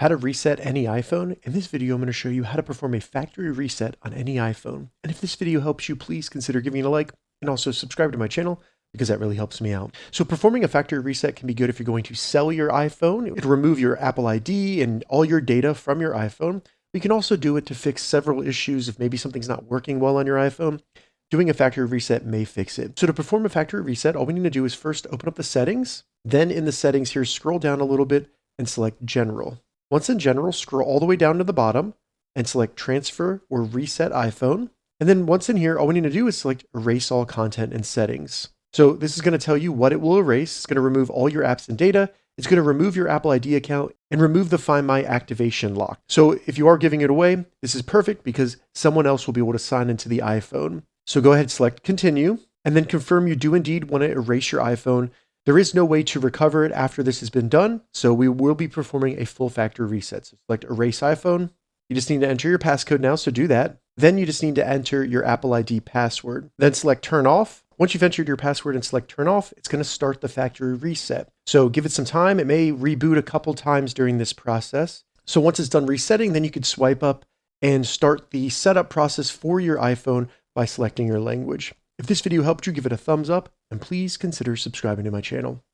How to reset any iPhone. In this video, I'm going to show you how to perform a factory reset on any iPhone. And if this video helps you, please consider giving it a like and also subscribe to my channel because that really helps me out. So performing a factory reset can be good if you're going to sell your iPhone. It'll remove your Apple ID and all your data from your iPhone. You can also do it to fix several issues if maybe something's not working well on your iPhone. Doing a factory reset may fix it. So to perform a factory reset, all we need to do is first open up the settings. Then in the settings here, scroll down a little bit and select General. Once in General, scroll all the way down to the bottom and select Transfer or Reset iPhone. And then once in here, all we need to do is select Erase All Content and Settings. So this is going to tell you what it will erase. It's going to remove all your apps and data. It's going to remove your Apple ID account and remove the Find My activation lock. So if you are giving it away, this is perfect because someone else will be able to sign into the iPhone. So go ahead, select Continue, and then confirm you do indeed want to erase your iPhone. There is no way to recover it after this has been done, so we will be performing a full factory reset. So select Erase iPhone. You just need to enter your passcode now, so do that. Then you just need to enter your Apple ID password. Then select Turn Off. Once you've entered your password and select Turn Off, it's going to start the factory reset. So give it some time. It may reboot a couple times during this process. So once it's done resetting, then you could swipe up and start the setup process for your iPhone by selecting your language. If this video helped you, give it a thumbs up, and please consider subscribing to my channel.